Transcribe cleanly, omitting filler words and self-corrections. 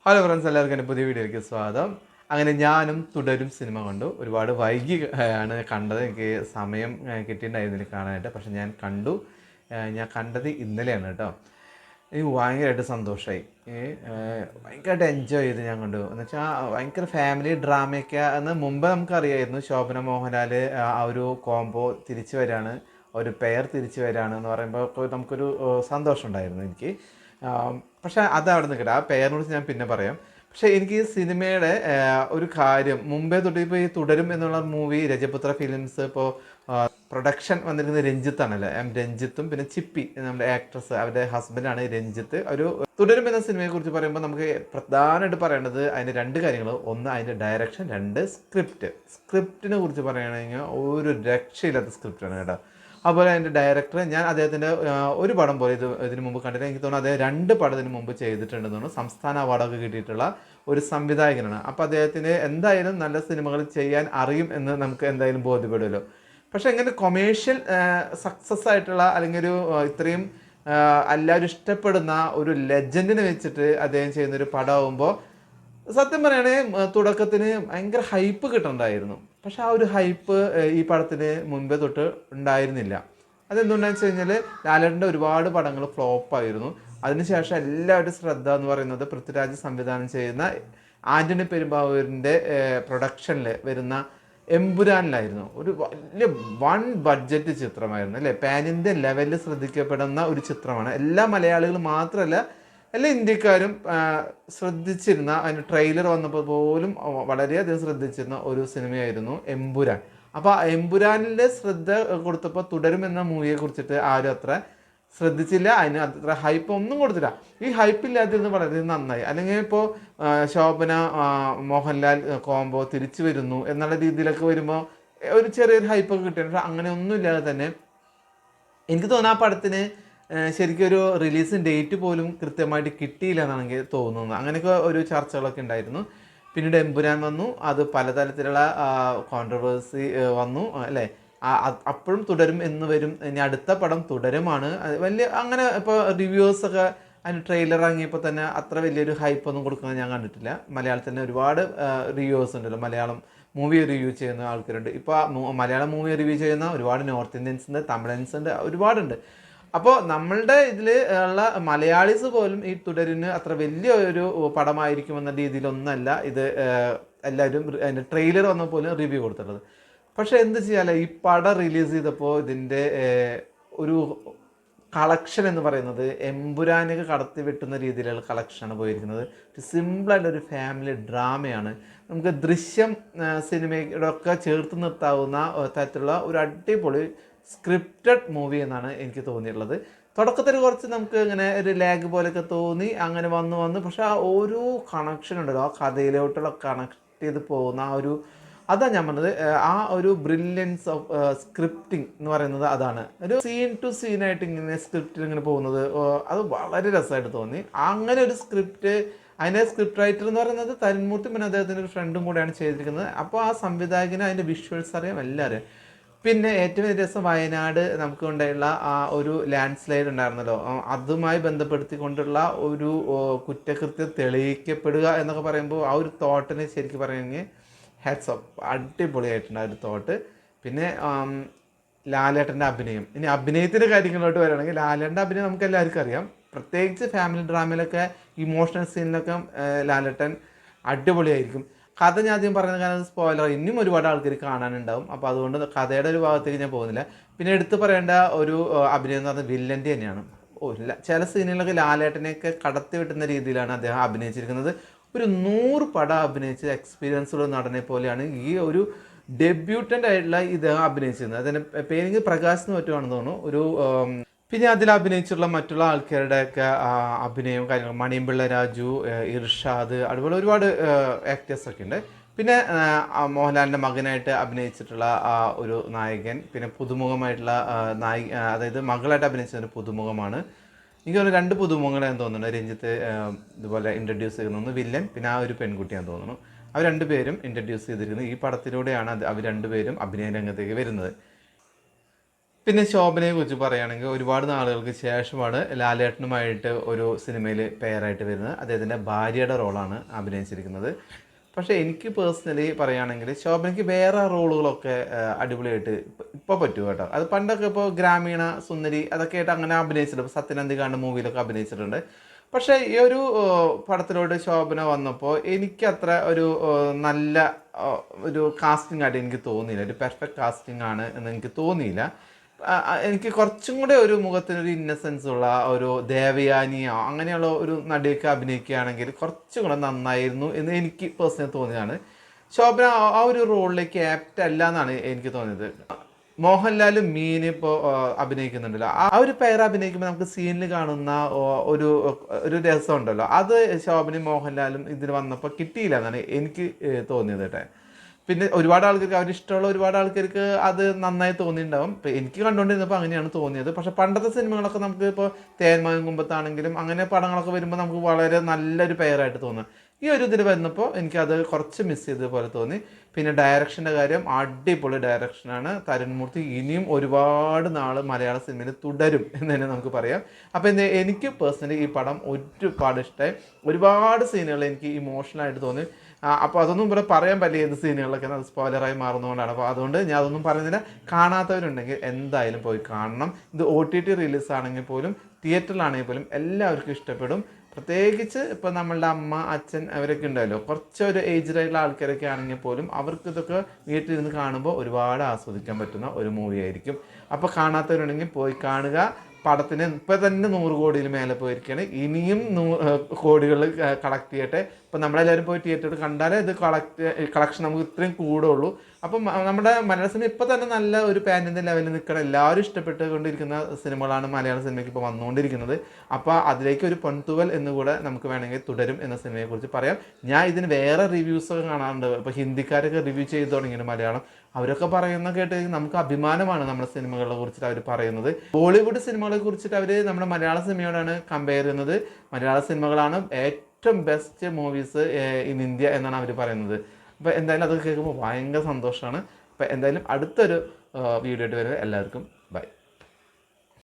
Hello friends, എല്ലാവർക്കും എൻ്റെ പുതിയ വീഡിയോയിലേക്ക് സ്വാഗതം. അങ്ങനെ ഞാനും തുടരും സിനിമ കണ്ടു. ഒരുപാട് വൈകി ആണ് കണ്ടത്. എനിക്ക് സമയം കിട്ടിയിട്ടുണ്ടായിരുന്നില്ല കാണാനായിട്ട്. പക്ഷെ ഞാൻ കണ്ടു. ഞാൻ കണ്ടത് ഇന്നലെയാണ് കേട്ടോ. എനിക്ക് ഭയങ്കരമായിട്ട് സന്തോഷമായി. ഭയങ്കരമായിട്ട് എൻജോയ് ചെയ്ത് ഞാൻ കണ്ടു. എന്ന് വെച്ചാൽ ഭയങ്കര ഫാമിലി ഡ്രാമയൊക്കെ എന്ന് മുമ്പ് നമുക്കറിയായിരുന്നു. ശോഭന മോഹൻലാൽ ആ ഒരു കോംബോ തിരിച്ചു വരികയാണ്, ഒരു പെയർ തിരിച്ചു വരികയാണ് എന്ന് പറയുമ്പോൾ നമുക്കൊരു സന്തോഷം ഉണ്ടായിരുന്നു എനിക്ക്. പക്ഷേ അത് അവിടെ നിൽക്കട്ടെ, ആ പേരിനെ കുറിച്ച് ഞാൻ പിന്നെ പറയാം. പക്ഷേ എനിക്ക് ഈ സിനിമയുടെ ഒരു കാര്യം മുമ്പേ തൊട്ട് ഇപ്പോൾ ഈ തുടരും എന്നുള്ള മൂവി രജപുത്ര ഫിലിംസ് ഇപ്പോൾ പ്രൊഡക്ഷൻ വന്നിരിക്കുന്നത് രഞ്ജിത്താണല്ലേ. രഞ്ജിത്തും പിന്നെ ചിപ്പി നമ്മുടെ ആക്ട്രസ്, അവരുടെ ഹസ്ബൻഡാണ് രഞ്ജിത്ത്. ഒരു തുടരും എന്ന സിനിമയെക്കുറിച്ച് പറയുമ്പോൾ നമുക്ക് പ്രധാനമായിട്ട് പറയേണ്ടത് അതിൻ്റെ രണ്ട് കാര്യങ്ങൾ. ഒന്ന് അതിൻ്റെ ഡയറക്ഷൻ, രണ്ട് സ്ക്രിപ്റ്റിനെ കുറിച്ച് പറയുകയാണെങ്കിൽ ഒരു രക്ഷയില്ലാത്ത സ്ക്രിപ്റ്റാണ് കേട്ടോ. അതുപോലെ അതിൻ്റെ ഡയറക്ടർ, ഞാൻ അദ്ദേഹത്തിൻ്റെ ഒരു പടം പോലെ ഇതിന് മുമ്പ് കണ്ടിട്ട് എനിക്ക് തോന്നുന്നു അദ്ദേഹം 2 പടം ഇതിന് മുമ്പ് ചെയ്തിട്ടുണ്ടെന്ന് തോന്നുന്നു. സംസ്ഥാന അവാർഡൊക്കെ കിട്ടിയിട്ടുള്ള ഒരു സംവിധായകനാണ്. അപ്പോൾ അദ്ദേഹത്തിന് എന്തായാലും നല്ല സിനിമകൾ ചെയ്യാൻ അറിയും എന്ന് നമുക്ക് എന്തായാലും ബോധ്യപ്പെടുമല്ലോ. പക്ഷേ ഇങ്ങനെ കൊമേഴ്ഷ്യൽ സക്സസ് ആയിട്ടുള്ള അല്ലെങ്കിൽ ഒരു ഇത്രയും എല്ലാവരും ഇഷ്ടപ്പെടുന്ന ഒരു ലെജൻഡിനെ വെച്ചിട്ട് അദ്ദേഹം ചെയ്യുന്നൊരു പടമാകുമ്പോൾ സത്യം പറയുകയാണെങ്കിൽ തുടക്കത്തിന് ഭയങ്കര ഹൈപ്പ് കിട്ടണ്ടായിരുന്നു. പക്ഷെ ആ ഒരു ഹൈപ്പ് ഈ പടത്തിന് മുൻപേ തൊട്ട് ഉണ്ടായിരുന്നില്ല. അതെന്തുകൊണ്ടാണെന്ന് വെച്ച് കഴിഞ്ഞാൽ ലാലേട്ടൻ്റെ ഒരുപാട് പടങ്ങൾ ഫ്ലോപ്പായിരുന്നു. അതിനുശേഷം എല്ലാവരും ശ്രദ്ധ എന്ന് പറയുന്നത് പൃഥ്വിരാജ് സംവിധാനം ചെയ്യുന്ന ആൻ്റണി പെരുമ്പാവൂരിൻ്റെ പ്രൊഡക്ഷനിൽ വരുന്ന എമ്പുരാനിലായിരുന്നു. ഒരു വലിയ ബഡ്ജറ്റ് ചിത്രമായിരുന്നു അല്ലേ. പാൻ ഇന്ത്യൻ ലെവലിൽ ശ്രദ്ധിക്കപ്പെടുന്ന ഒരു ചിത്രമാണ്. എല്ലാ മലയാളികളും മാത്രമല്ല, എല്ലാ ഇന്ത്യക്കാരും ശ്രദ്ധിച്ചിരുന്ന, അതിന് ട്രെയിലർ വന്നപ്പോൾ പോലും വളരെയധികം ശ്രദ്ധിച്ചിരുന്ന ഒരു സിനിമയായിരുന്നു എമ്പുരാൻ. അപ്പോൾ ആ എമ്പുരാനിലെ ശ്രദ്ധ കൊടുത്തപ്പോൾ തുടരും എന്ന മൂവിയെ കുറിച്ചിട്ട് ആരും അത്ര ശ്രദ്ധിച്ചില്ല, അതിന് അത്ര ഹൈപ്പ് ഒന്നും കൊടുത്തില്ല. ഈ ഹൈപ്പ് ഇല്ലാതിരുന്ന് വളരെ നന്നായി. അല്ലെങ്കിൽ ഇപ്പോൾ ശോഭന മോഹൻലാൽ കോംബോ തിരിച്ചു വരുന്നു എന്നുള്ള രീതിയിലൊക്കെ വരുമ്പോൾ ഒരു ചെറിയൊരു ഹൈപ്പൊക്കെ കിട്ടിയിട്ടുണ്ട്. പക്ഷെ അങ്ങനെ ഒന്നും ഇല്ലാതെ തന്നെ എനിക്ക് തോന്നുന്നു ആ പടത്തിന് ശരിക്കും ഒരു റിലീസ് ഡേറ്റ് പോലും കൃത്യമായിട്ട് കിട്ടിയില്ല എന്നാണ് എനിക്ക് തോന്നുന്നത്. അങ്ങനെയൊക്കെ ഒരു ചർച്ചകളൊക്കെ ഉണ്ടായിരുന്നു. പിന്നീട് എമ്പുരാൻ വന്നു, അത് പലതരത്തിലുള്ള കോൺട്രവേഴ്സി വന്നു അല്ലേ. അപ്പോഴും തുടരും എന്ന് വരും. ഇനി അടുത്ത പടം തുടരുമാണ്. വലിയ അങ്ങനെ ഇപ്പോൾ റിവ്യൂസൊക്കെ അതിന് ട്രെയിലർ ഇറങ്ങിയപ്പോൾ തന്നെ അത്ര വലിയൊരു ഹൈപ്പ് ഒന്നും കൊടുക്കുന്നത് ഞാൻ കണ്ടിട്ടില്ല. മലയാളത്തിൽ തന്നെ ഒരുപാട് റിവ്യൂസ് ഉണ്ടല്ലോ, മലയാളം മൂവി റിവ്യൂ ചെയ്യുന്ന ആൾക്കാരുണ്ട്. ഇപ്പോൾ മലയാളം മൂവി റിവ്യൂ ചെയ്യുന്ന ഒരുപാട് നോർത്ത് ഇന്ത്യൻസ് ഉണ്ട്, തമിഴൻസ് ഉണ്ട്, ഒരുപാടുണ്ട്. അപ്പോൾ നമ്മളുടെ ഇതിൽ ഉള്ള മലയാളീസ് പോലും ഈ തുടരിന് അത്ര വലിയ ഒരു പടമായിരിക്കുമെന്ന രീതിയിലൊന്നല്ല ഇത് എല്ലാവരും അതിൻ്റെ ട്രെയിലർ വന്ന പോലും റിവ്യൂ കൊടുത്തിട്ടുള്ളത്. പക്ഷേ എന്ത് ചെയ്യാല്ല, ഈ പടം റിലീസ് ചെയ്തപ്പോൾ ഇതിൻ്റെ ഒരു കളക്ഷൻ എന്ന് പറയുന്നത് എമ്പുരാനൊക്കെ കടത്തി വെട്ടുന്ന രീതിയിലുള്ള കളക്ഷനാണ് പോയിരിക്കുന്നത്. സിമ്പിളായിട്ടൊരു ഫാമിലി ഡ്രാമയാണ്. നമുക്ക് ദൃശ്യം സിനിമയുടെ ഒക്കെ ചേർത്ത് നിർത്താവുന്ന തരത്തിലുള്ള ഒരു അടിപൊളി സ്ക്രിപ്റ്റഡ് മൂവി എന്നാണ് എനിക്ക് തോന്നിയിട്ടുള്ളത്. തുടക്കത്തിൽ കുറച്ച് നമുക്ക് ഇങ്ങനെ ഒരു ലാഗ് പോലെയൊക്കെ തോന്നി, അങ്ങനെ വന്ന് പക്ഷെ ആ ഒരു കണക്ഷൻ ഉണ്ടല്ലോ, ആ കഥയിലോട്ടുള്ള കണക്ട് ചെയ്ത് പോകുന്ന ആ ഒരു, അതാണ് ഞാൻ പറഞ്ഞത്, ആ ഒരു ബ്രില്യൻസ് ഓഫ് സ്ക്രിപ്റ്റിംഗ് എന്ന് പറയുന്നത് അതാണ്. ഒരു സീൻ ടു സീനായിട്ട് ഇങ്ങനെ സ്ക്രിപ്റ്റിൽ ഇങ്ങനെ പോകുന്നത് അത് വളരെ രസമായിട്ട് തോന്നി. അങ്ങനെ ഒരു സ്ക്രിപ്റ്റ്, അതിൻ്റെ സ്ക്രിപ്റ്റ് റൈറ്റർ എന്ന് പറയുന്നത് തരുൺമൂർത്തി, പിന്നെ അദ്ദേഹത്തിൻ്റെ ഒരു ഫ്രണ്ടും കൂടെയാണ് ചെയ്തിരിക്കുന്നത്. അപ്പോൾ ആ സംവിധായകന് അതിൻ്റെ വിഷ്വൽസ് അറിയാം, എല്ലാവരും. പിന്നെ ഏറ്റവും വലിയ രസം, വയനാട് നമുക്ക് ഉണ്ടായുള്ള ആ ഒരു ലാൻഡ് സ്ലൈഡ് ഉണ്ടായിരുന്നല്ലോ, അതുമായി ബന്ധപ്പെടുത്തിക്കൊണ്ടുള്ള ഒരു കുറ്റകൃത്യം തെളിയിക്കപ്പെടുക എന്നൊക്കെ പറയുമ്പോൾ ആ ഒരു തോട്ടിനെ ശരിക്കും പറയുകയാണെങ്കിൽ ഹാറ്റ്സ് ഓഫ്, അടിപൊളിയായിട്ടുണ്ട് ആ ഒരു തോട്ട്. പിന്നെ ലാലേട്ടൻ്റെ അഭിനയം, ഇനി അഭിനയത്തിൻ്റെ കാര്യങ്ങളിലോട്ട് വരികയാണെങ്കിൽ ലാലേട്ടൻ്റെ അഭിനയം നമുക്ക് എല്ലാവർക്കും അറിയാം. പ്രത്യേകിച്ച് ഫാമിലി ഡ്രാമയിലൊക്കെ ഇമോഷണൽ സീനിലൊക്കെ ലാലേട്ടൻ അടിപൊളിയായിരിക്കും. കഥ ഞാൻ ആദ്യം പറയുന്ന കാരണം സ്പോയിലർ, ഇനിയും ഒരുപാട് ആൾക്കാർ കാണാനുണ്ടാവും. അപ്പോൾ അതുകൊണ്ട് കഥയുടെ ഒരു ഭാഗത്തേക്ക് ഞാൻ പോകുന്നില്ല. പിന്നെ എടുത്തു പറയേണ്ട ഒരു അഭിനയം എന്ന് പറഞ്ഞാൽ വില്ലൻ്റെ തന്നെയാണ്. ചില സീനുകളൊക്കെ ലാലേട്ടനെയൊക്കെ കടത്തി വെട്ടുന്ന രീതിയിലാണ് അദ്ദേഹം അഭിനയിച്ചിരിക്കുന്നത്. ഒരു 100 പടം അഭിനയിച്ച എക്സ്പീരിയൻസുള്ള നടനെ പോലെയാണ് ഈ ഒരു ഡെബ്യൂട്ടൻ്റ് ആയിട്ടുള്ള ഇദ്ദേഹം അഭിനയിച്ചിരുന്നത്. അതിന് പേരെങ്കിൽ പ്രകാശ് എന്ന് പറ്റുവാണെന്ന് തോന്നുന്നു. ഒരു പിന്നെ അതിൽ അഭിനയിച്ചിട്ടുള്ള മറ്റുള്ള ആൾക്കാരുടെയൊക്കെ അഭിനയവും കാര്യങ്ങളും, മണിയമ്പിള്ള രാജു, ഇർഷാദ്, അതുപോലെ ഒരുപാട് ആക്ടേഴ്സൊക്കെ ഉണ്ട്. പിന്നെ മോഹൻലാലിൻ്റെ മകനായിട്ട് അഭിനയിച്ചിട്ടുള്ള ഒരു നായകൻ, പിന്നെ പുതുമുഖമായിട്ടുള്ള അതായത് മകളായിട്ട് അഭിനയിച്ചൊരു പുതുമുഖമാണ്. എനിക്ക് തോന്നുന്നു 2 പുതുമുഖങ്ങളെന്ന് തോന്നുന്നു രഞ്ജിത്ത് ഇതുപോലെ ഇൻട്രൊഡ്യൂസ് ചെയ്യുന്ന, ഒന്ന് വില്ലൻ, പിന്നെ ആ ഒരു പെൺകുട്ടിയാന്ന് തോന്നുന്നു. അവർ 2 പേരും ഇൻട്രൊഡ്യൂസ് ചെയ്തിരിക്കുന്നത് ഈ പടത്തിലൂടെയാണ്. അവർ 2 പേരും അഭിനയ രംഗത്തേക്ക് വരുന്നത്. പിന്നെ ശോഭനയെ കുറിച്ച് പറയുകയാണെങ്കിൽ ഒരുപാട് നാളുകൾക്ക് ശേഷമാണ് ലാലേട്ടനുമായിട്ട് ഒരു സിനിമയിൽ പെയറായിട്ട് വരുന്നത്. അദ്ദേഹത്തിൻ്റെ ഭാര്യയുടെ റോളാണ് അഭിനയിച്ചിരിക്കുന്നത്. പക്ഷേ എനിക്ക് പേഴ്സണലി പറയുകയാണെങ്കിൽ ശോഭനയ്ക്ക് വേറെ റോളുകളൊക്കെ അടിപൊളിയായിട്ട് ഇപ്പോൾ പറ്റും കേട്ടോ. അത് പണ്ടൊക്കെ ഇപ്പോൾ ഗ്രാമീണ സുന്ദരി അതൊക്കെ ആയിട്ട് അങ്ങനെ അഭിനയിച്ചിട്ടുണ്ട്. ഇപ്പോൾ സത്യനന്ദിക്കാണ്ട് മൂവിയിലൊക്കെ അഭിനയിച്ചിട്ടുണ്ട്. പക്ഷേ ഈ ഒരു പടത്തിലോട്ട് ശോഭന വന്നപ്പോൾ എനിക്കത്ര ഒരു നല്ല ഒരു കാസ്റ്റിംഗ് ആയിട്ട് എനിക്ക് തോന്നിയില്ല. ഒരു പെർഫെക്റ്റ് കാസ്റ്റിംഗ് ആണ് എന്ന് എനിക്ക് തോന്നിയില്ല. എനിക്ക് കുറച്ചും കൂടെ ഒരു മുഖത്തിനൊരു ഇന്നസെൻസ് ഉള്ള ഒരു ദേവയാനിയോ അങ്ങനെയുള്ള ഒരു നടിയൊക്കെ അഭിനയിക്കുകയാണെങ്കിൽ കുറച്ചും കൂടെ നന്നായിരുന്നു എന്ന് എനിക്ക് പേഴ്സണലി തോന്നിയതാണ്. ശോഭന ആ ഒരു റോളിലേക്ക് ആപ്റ്റ് അല്ല എന്നാണ് എനിക്ക് തോന്നിയത്. മോഹൻലാലും മീൻ ഇപ്പോൾ അഭിനയിക്കുന്നുണ്ടല്ലോ, ആ ഒരു പേര് അഭിനയിക്കുമ്പോൾ നമുക്ക് സീനിൽ കാണുന്ന ഒരു ഒരു രസമുണ്ടല്ലോ, അത് ശോഭനയും മോഹൻലാലും ഇതിന് വന്നപ്പോൾ കിട്ടിയില്ല എന്നാണ് എനിക്ക് തോന്നിയത് കേട്ടോ. പിന്നെ ഒരുപാട് ആൾക്കാർക്ക് അവരിഷ്ടമുള്ള ഒരുപാട് ആൾക്കാർക്ക് അത് നന്നായി തോന്നിയിട്ടുണ്ടാവും. ഇപ്പം എനിക്ക് കണ്ടുകൊണ്ടിരുന്നപ്പോൾ അങ്ങനെയാണ് തോന്നിയത്. പക്ഷേ പണ്ടത്തെ സിനിമകളൊക്കെ നമുക്ക് ഇപ്പോൾ തേന്മാവിൻ കുമ്പത്താണെങ്കിലും അങ്ങനെ പടങ്ങളൊക്കെ വരുമ്പോൾ നമുക്ക് വളരെ നല്ലൊരു പെയറായിട്ട് തോന്നും. ഈ ഒരു ഇതിൽ വന്നപ്പോൾ എനിക്കത് കുറച്ച് മിസ് ചെയ്തതുപോലെ തോന്നി. പിന്നെ ഡയറക്ഷൻ്റെ കാര്യം അടിപൊളി ഡയറക്ഷനാണ്. തരുൺമൂർത്തി ഇനിയും ഒരുപാട് നാൾ മലയാള സിനിമയിൽ തുടരും എന്ന് തന്നെ നമുക്ക് പറയാം. അപ്പോൾ എനിക്ക് പേഴ്സണലി ഈ പടം ഒരുപാട് ഇഷ്ടമായി. ഒരുപാട് സീനുകൾ എനിക്ക് ഇമോഷണലായിട്ട് തോന്നി. അപ്പോൾ അതൊന്നും ഇവിടെ പറയാൻ പറ്റില്ല, ഏത് സീനുകളിലൊക്കെ അത് സ്പോയിലറായി മാറുന്നതുകൊണ്ടാണ്. അപ്പോൾ അതുകൊണ്ട് ഞാൻ അതൊന്നും പറയുന്നില്ല. കാണാത്തവരുണ്ടെങ്കിൽ എന്തായാലും പോയി കാണണം. ഇത് OTT റിലീസാണെങ്കിൽ പോലും തിയേറ്ററിലാണെങ്കിൽ പോലും എല്ലാവർക്കും ഇഷ്ടപ്പെടും. പ്രത്യേകിച്ച് ഇപ്പോൾ നമ്മളുടെ അമ്മ അച്ഛൻ അവരൊക്കെ ഉണ്ടല്ലോ, കുറച്ചൊരു ഏജ്ഡായിട്ടുള്ള ആൾക്കാരൊക്കെ ആണെങ്കിൽ പോലും അവർക്ക് ഇതൊക്കെ വീട്ടിലിരുന്ന് കാണുമ്പോൾ ഒരുപാട് ആസ്വദിക്കാൻ പറ്റുന്ന ഒരു മൂവി ആയിരിക്കും. അപ്പോൾ കാണാത്തവരുണ്ടെങ്കിൽ പോയി കാണുക. പടത്തിന് ഇപ്പം തന്നെ 100 കോടിയിൽ മേലെ പോയിരിക്കുകയാണ്. ഇനിയും കോടികൾ കളക്ട് ചെയ്യട്ടെ. ഇപ്പം നമ്മളെല്ലാവരും പോയി തിയേറ്ററിൽ കണ്ടാലേ ഇത് കളക്ഷൻ നമുക്ക് ഇത്രയും കൂടുള്ളൂ. അപ്പം നമ്മുടെ മലയാള സിനിമ ഇപ്പം തന്നെ നല്ല ഒരു പാൻ ഇന്ത്യൻ ലെവലിൽ നിൽക്കണം. എല്ലാവരും ഇഷ്ടപ്പെട്ടുകൊണ്ടിരിക്കുന്ന സിനിമകളാണ് മലയാള സിനിമയ്ക്ക് ഇപ്പോൾ വന്നുകൊണ്ടിരിക്കുന്നത്. അപ്പോൾ അതിലേക്ക് ഒരു പൊൻതൂവൽ എന്നുകൂടെ നമുക്ക് വേണമെങ്കിൽ തുടരും എന്ന സിനിമയെക്കുറിച്ച് പറയാം. ഞാൻ ഇതിന് വേറെ റിവ്യൂസൊക്കെ കാണാറുണ്ട്. ഇപ്പോൾ ഹിന്ദിക്കാരൊക്കെ റിവ്യൂ ചെയ്ത് തുടങ്ങിയിട്ട് മലയാളം, അവരൊക്കെ പറയുന്ന കേട്ട് നമുക്ക് അഭിമാനമാണ് നമ്മുടെ സിനിമകളെ കുറിച്ചിട്ട് അവർ പറയുന്നത്. ബോളിവുഡ് സിനിമകളെ കുറിച്ചിട്ട് അവർ നമ്മുടെ മലയാള സിനിമയോടാണ് കമ്പയർ ചെയ്യുന്നത്. മലയാള സിനിമകളാണ് ഏറ്റവും ബെസ്റ്റ് മൂവീസ് ഇൻ ഇന്ത്യ എന്നാണ് അവർ പറയുന്നത്. അപ്പോൾ എന്തായാലും അതൊക്കെ കേൾക്കുമ്പോൾ ഭയങ്കര സന്തോഷമാണ്. അപ്പോൾ എന്തായാലും അടുത്തൊരു വീഡിയോ ആയിട്ട് വരുന്നത് എല്ലാവർക്കും